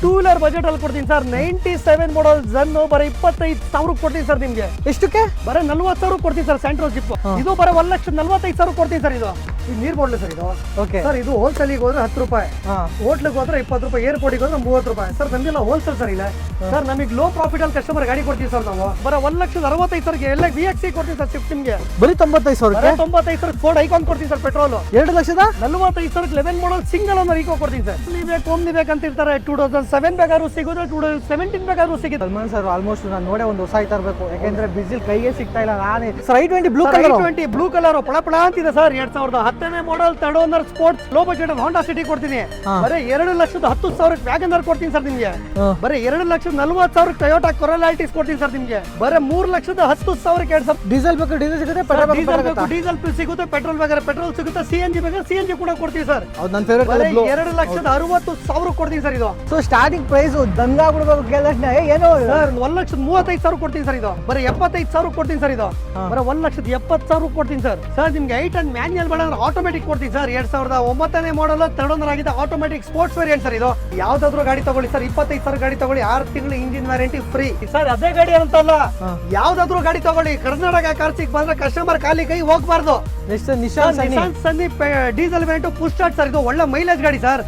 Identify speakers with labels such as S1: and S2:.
S1: Two wheeler budget ಅಲ್ಲಿ ಕೊಡ್ತೀನಿ sir. 97 ಮಾಡಲ್ ಜನ್ ಬರೀ 25,000 ಕೊಡ್ತೀನಿ ಸರ್ ನಿಮ್ಗೆ.
S2: ಎಷ್ಟಕ್ಕೆ?
S1: ಬರೀ 40,000 ಕೊಡ್ತೀನಿ ಸರ್ ಸೆಂಟ್ರೋ ಜಿಪ್. ಇದು ಬರೀ 1,45,000 ಕೊಡ್ತೀನಿ ಸರ್. ಇದು ನೀರ್ ಬಾಟ್ಲು ಸರ್. ಇದು
S2: ಓಕೆ
S1: ಸರ್. ಇದು ಹೋಲ್ಸೇಲಿಗೆ ಹೋದ್ರೆ 10 ರೂಪಾಯಿ, ಹೋಟ್ಲಿಗೆ ಹೋದ್ರೆ 20 ರೂಪಾಯಿ, ಏರ್ಪೋರ್ಟಿಗೆ ಹೋದ್ರೆ 30 ರೂಪಾಯಿ ಸರ್. ನಮ್ಗೆಲ್ಲ ಹೋಲ್ಸೇಲ್ ಸರ್. ಇಲ್ಲ ಸರ್ ನಮಗೆ ಲೋ ಪ್ರಾಫಿಟ್ ಅಲ್ಲಿ ಕಸ್ಟಮರ್ ಗಾಡಿ ಕೊಡ್ತೀವಿ ಸರ್ ನಾವು. ಬರೀ 1,65,000 ಎಲ್ಲ VXC ಕೊಡ್ತೀವಿ ಸರ್. ಸ್ವಿಫ್ಟ್ ನಿಮ್ಗೆ
S2: ಬರೀ 95,000.
S1: 95,000 ಫೋರ್ಡ್ ಐಕಾನ್ ಕೊಡ್ತೀನಿ sir. Petrol
S2: 2,45,000
S1: 11 model single owner Eeco ಕೊಡ್ತೀನಿ ಸರ್. ಬೇಕು ಓಮ್ನಿ ಬೇಕಂತ ಇರ್ತಾರೆ. 2007 ಬೇಕಾದ್ರೂ ಸಿಗೋದು, 2017 ಬೇಕಾದ್ರೂ ಸಿಗುತ್ತೆ.
S2: ಸಲ್ಮಾನ್ ಸರ್ ಆಲ್ಮೋಸ್ಟ್ ನಾನು ನೋಡೇ ಒಂದು ಹೊಸ ತರಬೇಕು, ಯಾಕೆಂದ್ರೆ ಬಿಸಿಲ್ ಕೈಗೆ ಸಿಗ್ತಾ ಇಲ್ಲ. ನಾನೇ sir i20 blue colour,
S1: i20 blue colour ಪಳ ಪಳ ಅಂತಿದೆ sir. 2010 model third owner sports low budget Honda City ಕೊಡ್ತೀನಿ. ಬರೀ 2,10,000 ವ್ಯಾಗನರ್ ಕೊಡ್ತೀನಿ ಸರ್ ನಿಮ್ಗೆ. ಬರೀ 2,40,000 ಟೊಯೋಟಾ ಕೊರೋಲಾ ಆಲ್ಟಿಸ್ ಕೊಡ್ತೀನಿ ಸರ್ ನಿಮ್ಗೆ. ಬರೀ 3,10,000 ಸರ್.
S2: ಡೀಸೆಲ್ ಬೇಕು, ಡೀಸೆಲ್ ಸಿಗುತ್ತೆ, ಪೆಟ್ರೋಲ್
S1: ಡೀಸೆಲ್ ಸಿಗುತ್ತೆ, ಪೆಟ್ರೋಲ್ ಬೇಕಾದ್ರೆ ಪೆಟ್ರೋಲ್ ಸಿಗುತ್ತೆ, CNG ಬೇಕಾದ್ರೆ CNG ಕೂಡ ಕೊಡ್ತೀವಿ ಸರ್.
S2: ನನ್ನ ಫೇವರೇಟ್ ಕಲರ್ ಬ್ಲೂ.
S1: 2,60,000 ಕೊಡ್ತೀನಿ ಸರ್. ಇದು
S2: ಸೊ ಸ್ಟಾರ್ಟಿಂಗ್ ಪ್ರೈಸ್ ದಂಗಾ ಬಿಡಬೇಕು ಕೇಳಿದ್ರೆ ಏನೋ
S1: ಸರ್ 1,35,000 ಕೊಡ್ತೀನಿ ಸರ್. ಇದು ಬರೀ 75,000 ಕೊಡ್ತೀನಿ ಸರ್. ಇದು ಬರೀ 1,70,000 ಕೊಡ್ತೀನಿ ಸರ್. ಸರ್ ನಿಮ್ಗೆ 8 ಅಂಡ್ ಮ್ಯಾನ್ಯಲ್ ಬೇಡ ಅಂದ್ರೆ ಆಟೋಮೆಟಿಕ್ ಕೊಡ್ತೀನಿ ಸರ್. 2009 ಮಾಡಲ್ ಥರ್ಡ್ ಓನರ್ ಆಗಿದೆ, ಆಟೋಮೆಟಿಕ್ ಸ್ಪೋರ್ಟ್ಸ್ ವೇರಿಯಂಟ್ ಸರ್. ಇದು ಯಾವ್ದಾದ್ರು ಗಾಡಿ ತಗೊಳ್ಳಿ ಸರ್, 25,000 ಗಾಡಿ ತಗೊಳ್ಳಿ, 6 ತಿಂಗಳು ಇಂಜಿನ್ ವ್ಯಾರಂಟಿ ಫ್ರೀ ಸರ್. ಅದೇ ಗಾಡಿ ಅಂತಲ್ಲ, ಯಾವ್ದಾದ್ರು ಗಾಡಿ ತಗೊಳ್ಳಿ. ಕರ್ನಾಟಕ ಕಾರ್ಸಿಗೆ ಬಂದ್ರೆ ಕಸ್ಟಮರ್ ಖಾಲಿ ಕೈ ಹೋಗ್ಬಾರ್ದು.
S2: Nissan
S1: Sunny diesel variant push start sir. ಇದು ಒಳ್ಳೆ ಮೈಲೇಜ್ ಗಾಡಿ ಸರ್.